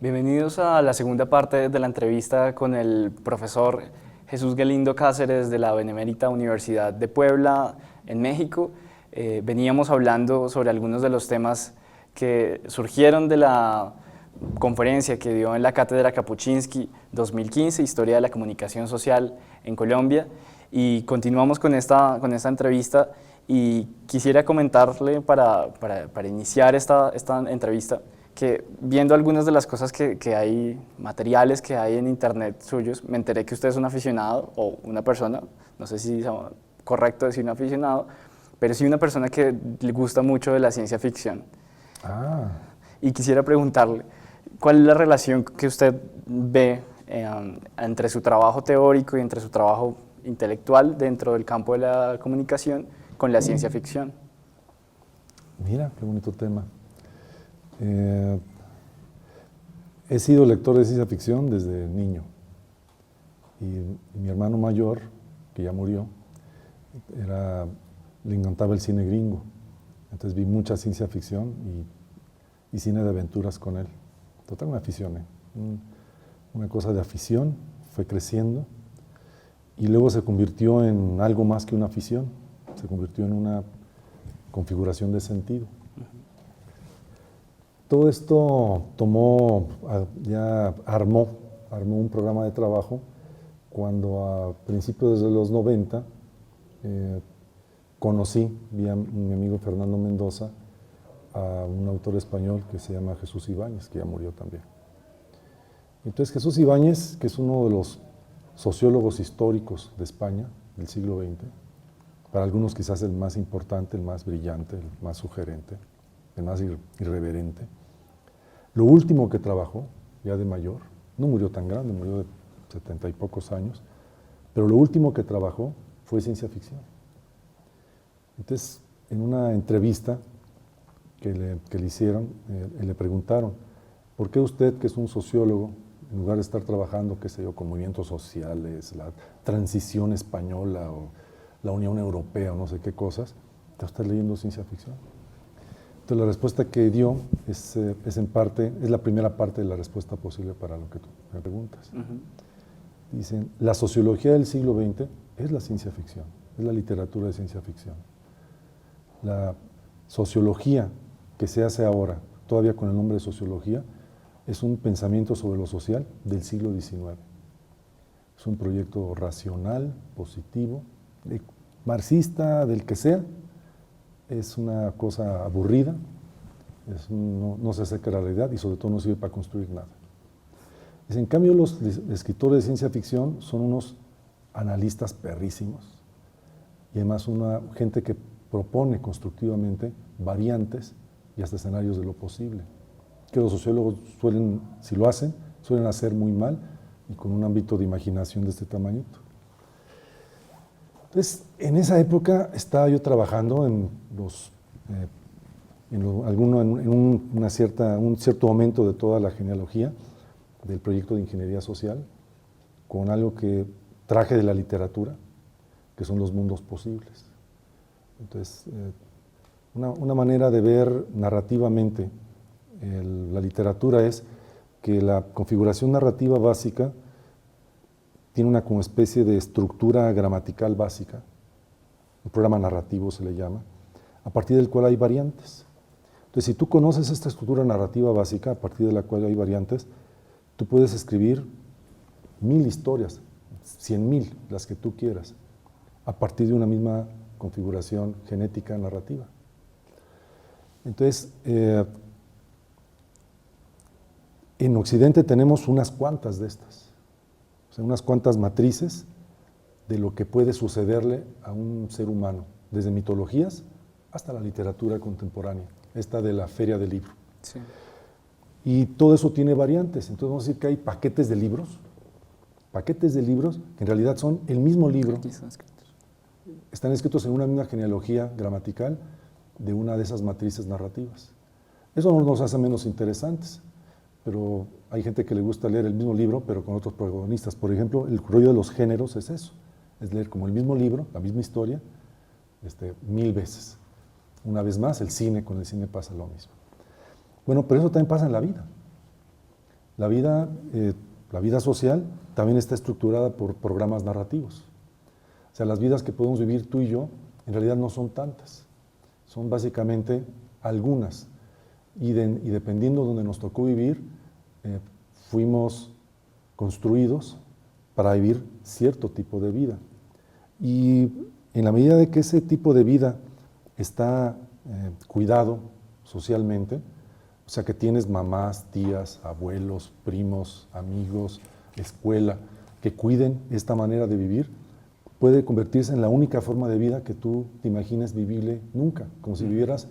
Bienvenidos a la segunda parte de la entrevista con el profesor Jesús Galindo Cáceres de la Benemérita Universidad de Puebla en México. Veníamos hablando sobre algunos de los temas que surgieron de la conferencia que dio en la Cátedra Kapuscinski 2015, Historia de la Comunicación Social en Colombia, y continuamos con esta entrevista y quisiera comentarle para iniciar esta entrevista que viendo algunas de las cosas que hay, materiales que hay en internet suyos, me enteré que usted es un aficionado o una persona, no sé si es correcto decir un aficionado, pero sí una persona que le gusta mucho de la ciencia ficción. Ah, Y quisiera preguntarle, ¿cuál es la relación que usted ve entre su trabajo teórico y entre su trabajo intelectual dentro del campo de la comunicación con la ciencia ficción? mira, qué bonito tema. He sido lector de ciencia ficción desde niño. Y mi hermano mayor, que ya murió, le encantaba el cine gringo. Entonces vi mucha ciencia ficción y cine de aventuras con él. Total, me aficioné. Una cosa de afición, fue creciendo y luego se convirtió en algo más que una afición. Se convirtió en una configuración de sentido. Todo esto armó un programa de trabajo cuando a principios de los 90 vi a mi amigo Fernando Mendoza, a un autor español que se llama Jesús Ibáñez, que ya murió también. Entonces Jesús Ibáñez, que es uno de los sociólogos históricos de España del siglo XX, para algunos quizás el más importante, el más brillante, el más sugerente, el más irreverente. Lo último que trabajó, ya de mayor, no murió tan grande, murió de 70 y pocos años, pero lo último que trabajó fue ciencia ficción. Entonces, en una entrevista que le hicieron, le preguntaron, ¿por qué usted, que es un sociólogo, en lugar de estar trabajando, qué sé yo, con movimientos sociales, la transición española o la Unión Europea o no sé qué cosas, está leyendo ciencia ficción? Entonces la respuesta que dio es la primera parte de la respuesta posible para lo que tú me preguntas. Dicen, la sociología del siglo XX es la ciencia ficción, es la literatura de ciencia ficción. La sociología que se hace ahora, todavía con el nombre de sociología, es un pensamiento sobre lo social del siglo XIX. Es un proyecto racional, positivo, marxista, del que sea. Es una cosa aburrida, no se acerca a la realidad y sobre todo no sirve para construir nada. En cambio, los escritores de ciencia ficción son unos analistas perrísimos y además una gente que propone constructivamente variantes y hasta escenarios de lo posible, que los sociólogos suelen, si lo hacen, suelen hacer muy mal y con un ámbito de imaginación de este tamañito. Entonces, en esa época estaba yo trabajando en un cierto momento de toda la genealogía del proyecto de ingeniería social, con algo que traje de la literatura, que son los mundos posibles. Entonces, una manera de ver narrativamente la literatura es que la configuración narrativa básica tiene una como especie de estructura gramatical básica, un programa narrativo se le llama, a partir del cual hay variantes. Entonces, si tú conoces esta estructura narrativa básica, a partir de la cual hay variantes, tú puedes escribir 1000 historias, 100,000, las que tú quieras, a partir de una misma configuración genética narrativa. Entonces, en Occidente tenemos unas cuantas de estas, o sea, unas cuantas matrices de lo que puede sucederle a un ser humano, desde mitologías hasta la literatura contemporánea, esta de la Feria del Libro. Sí. Y todo eso tiene variantes, entonces vamos a decir que hay paquetes de libros que en realidad son el mismo libro, están escritos en una misma genealogía gramatical de una de esas matrices narrativas. Eso no nos hace menos interesantes, pero hay gente que le gusta leer el mismo libro, pero con otros protagonistas. Por ejemplo, el rollo de los géneros es eso, es leer como el mismo libro, la misma historia, 1000 veces. Una vez más, con el cine pasa lo mismo. Bueno, pero eso también pasa en la vida. La vida social también está estructurada por programas narrativos. O sea, las vidas que podemos vivir tú y yo, en realidad no son tantas. Son básicamente algunas. Y dependiendo de donde nos tocó vivir, fuimos construidos para vivir cierto tipo de vida. Y en la medida de que ese tipo de vida está cuidado socialmente, o sea que tienes mamás, tías, abuelos, primos, amigos, escuela, que cuiden esta manera de vivir, puede convertirse en la única forma de vida que tú te imagines vivible nunca, como si vivieras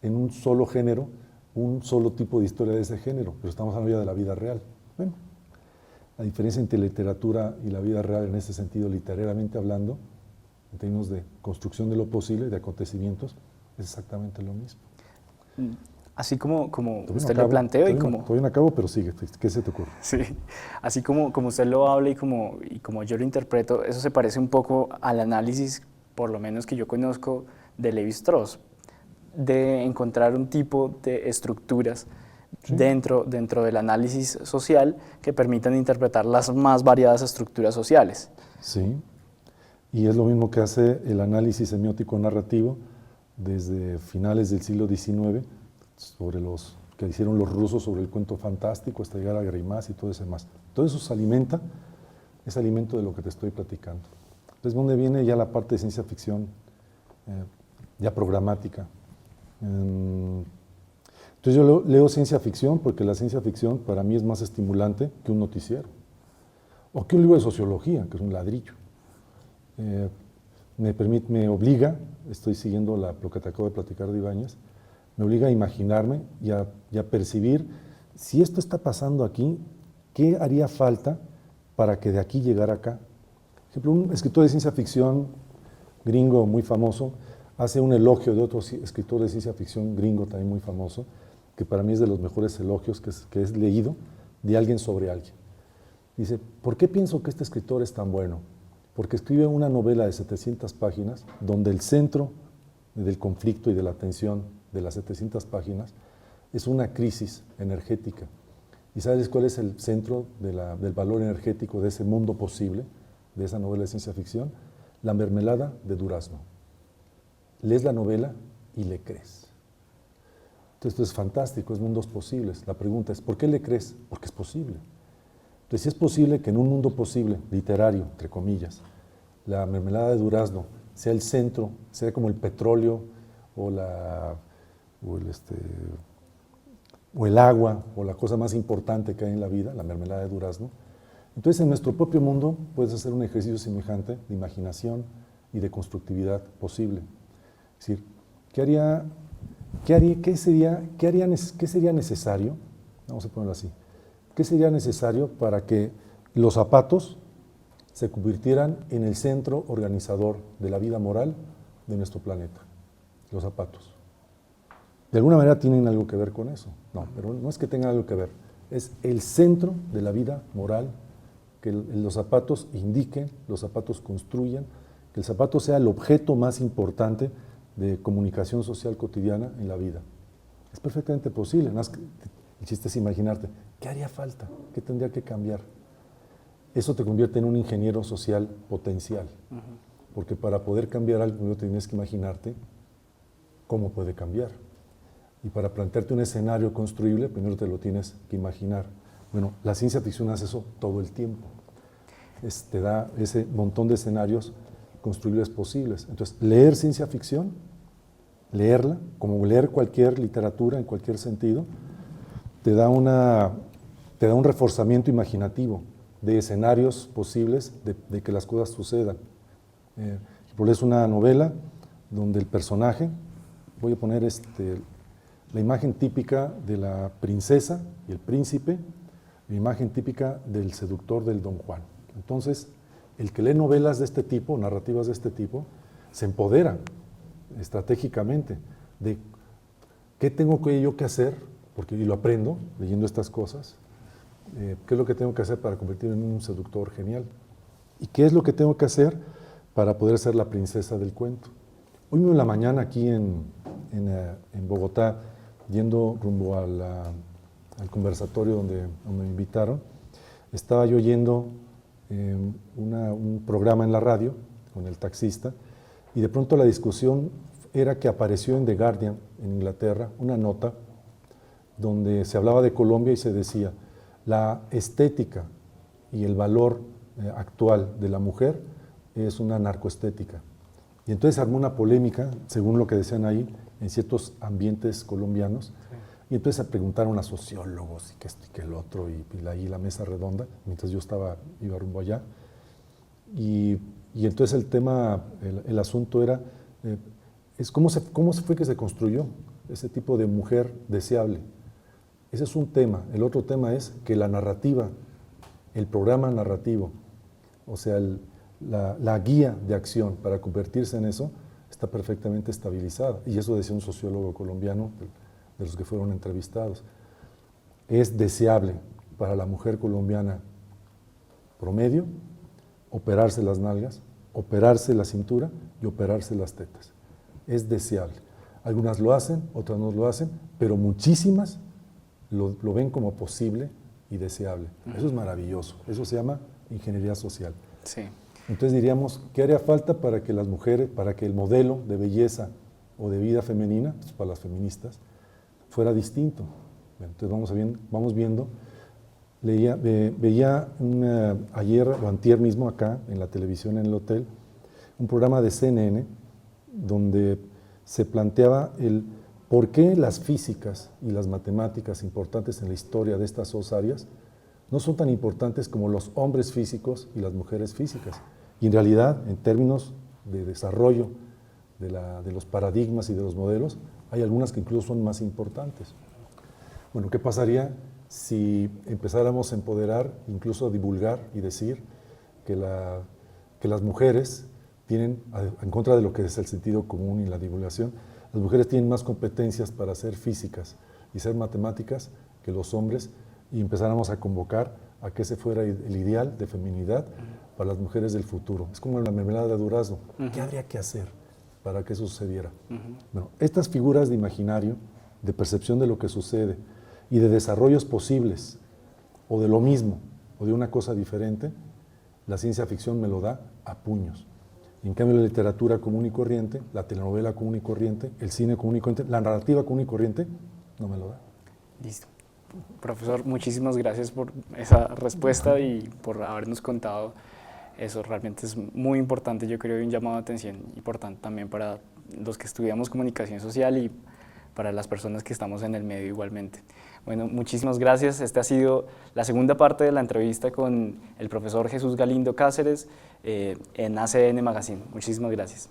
en un solo género, un solo tipo de historia de ese género, pero estamos hablando ya de la vida real. Bueno, la diferencia entre literatura y la vida real en ese sentido, literariamente hablando, en términos de construcción de lo posible, de acontecimientos, es exactamente lo mismo. Así como usted lo planteó y como... Todavía no acabo, pero sigue, ¿qué se te ocurre? Sí, así como usted lo habla y como yo lo interpreto, eso se parece un poco al análisis, por lo menos que yo conozco, de Lévi-Strauss, de encontrar un tipo de estructuras Sí. dentro del análisis social que permitan interpretar las más variadas estructuras sociales. Sí, y es lo mismo que hace el análisis semiótico narrativo desde finales del siglo XIX, sobre los que hicieron los rusos sobre el cuento fantástico, hasta llegar a Greimas y todo ese más. Todo eso se alimenta, es alimento de lo que te estoy platicando. Entonces, ¿dónde viene ya la parte de ciencia ficción, ya programática? Entonces yo leo ciencia ficción porque la ciencia ficción para mí es más estimulante que un noticiero, o que un libro de sociología, que es un ladrillo. Me obliga, estoy siguiendo lo que te acabo de platicar de Ibáñez, me obliga a imaginarme y a percibir, si esto está pasando aquí, ¿qué haría falta para que de aquí llegara acá? Por ejemplo, un escritor de ciencia ficción gringo muy famoso hace un elogio de otro escritor de ciencia ficción gringo también muy famoso, que para mí es de los mejores elogios que he leído de alguien sobre alguien. Dice, ¿por qué pienso que este escritor es tan bueno? Porque escribe una novela de 700 páginas donde el centro del conflicto y de la tensión de las 700 páginas es una crisis energética. ¿Y sabes cuál es el centro del valor energético de ese mundo posible, de esa novela de ciencia ficción? La mermelada de durazno. Lees la novela y le crees. Entonces, esto es fantástico, es mundos posibles. La pregunta es, ¿por qué le crees? Porque es posible. Entonces, si es posible que en un mundo posible, literario, entre comillas, la mermelada de durazno sea el centro, sea como el petróleo o el agua o la cosa más importante que hay en la vida, la mermelada de durazno, entonces en nuestro propio mundo puedes hacer un ejercicio semejante de imaginación y de constructividad posible. Es decir, ¿qué sería necesario? Vamos a ponerlo así. ¿Qué sería necesario para que los zapatos se convirtieran en el centro organizador de la vida moral de nuestro planeta? Los zapatos. De alguna manera tienen algo que ver con eso. No, pero no es que tengan algo que ver. Es el centro de la vida moral, que los zapatos indiquen, los zapatos construyan, que el zapato sea el objeto más importante de comunicación social cotidiana en la vida. Es perfectamente posible. El chiste es imaginarte, ¿qué haría falta? ¿Qué tendría que cambiar? Eso te convierte en un ingeniero social potencial. Porque para poder cambiar algo, primero tienes que imaginarte cómo puede cambiar. Y para plantearte un escenario construible, primero te lo tienes que imaginar. Bueno, la ciencia ficción hace eso todo el tiempo. Te da ese montón de escenarios construibles posibles. Entonces, leer ciencia ficción, leerla, como leer cualquier literatura en cualquier sentido, te da un reforzamiento imaginativo de escenarios posibles de que las cosas sucedan. Es una novela donde el personaje, voy a poner la imagen típica de la princesa y el príncipe, la imagen típica del seductor del Don Juan. Entonces, el que lee novelas de este tipo, narrativas de este tipo, se empodera estratégicamente de qué tengo yo que hacer, y lo aprendo leyendo estas cosas, qué es lo que tengo que hacer para convertirme en un seductor genial y qué es lo que tengo que hacer para poder ser la princesa del cuento. Hoy mismo en la mañana aquí en Bogotá, yendo rumbo a al conversatorio donde me invitaron, estaba yo oyendo un programa en la radio con el taxista, y de pronto la discusión era que apareció en The Guardian, en Inglaterra, una nota donde se hablaba de Colombia y se decía: la estética y el valor actual de la mujer es una narcoestética. Y entonces armó una polémica, según lo que decían ahí, en ciertos ambientes colombianos. Sí. Y entonces se preguntaron a sociólogos y que esto y que el otro, y ahí la mesa redonda, mientras yo iba rumbo allá. Y entonces el tema, el asunto era, ¿cómo fue que se construyó ese tipo de mujer deseable? Ese es un tema. El otro tema es que la narrativa, el programa narrativo, o sea, la guía de acción para convertirse en eso, está perfectamente estabilizada. Y eso decía un sociólogo colombiano, de los que fueron entrevistados. Es deseable para la mujer colombiana promedio operarse las nalgas, operarse la cintura y operarse las tetas. Es deseable. Algunas lo hacen, otras no lo hacen, pero muchísimas lo ven como posible y deseable. Eso es maravilloso. Eso se llama ingeniería social. Sí. Entonces diríamos, ¿qué haría falta para que las mujeres, para que el modelo de belleza o de vida femenina, pues para las feministas, fuera distinto? Entonces vamos viendo. Veía ayer o antier mismo acá, en la televisión, en el hotel, un programa de CNN donde se planteaba el por qué las físicas y las matemáticas importantes en la historia de estas dos áreas no son tan importantes como los hombres físicos y las mujeres físicas. Y en realidad, en términos de desarrollo de los paradigmas y de los modelos, hay algunas que incluso son más importantes. Bueno, ¿qué pasaría si empezáramos a empoderar, incluso a divulgar y decir que las mujeres tienen, en contra de lo que es el sentido común y la divulgación, las mujeres tienen más competencias para ser físicas y ser matemáticas que los hombres, y empezáramos a convocar a que ese fuera el ideal de feminidad para las mujeres del futuro? Es como la mermelada de durazno. ¿Qué habría que hacer para que eso sucediera? Bueno, estas figuras de imaginario, de percepción de lo que sucede y de desarrollos posibles, o de lo mismo, o de una cosa diferente, la ciencia ficción me lo da a puños. En cambio, la literatura común y corriente, la telenovela común y corriente, el cine común y corriente, la narrativa común y corriente, no me lo da. Listo. Profesor, muchísimas gracias por esa respuesta y por habernos contado eso. Realmente es muy importante, yo creo, y un llamado de atención importante también para los que estudiamos comunicación social y para las personas que estamos en el medio igualmente. Bueno, muchísimas gracias. Esta ha sido la segunda parte de la entrevista con el profesor Jesús Galindo Cáceres en ACN Magazine. Muchísimas gracias.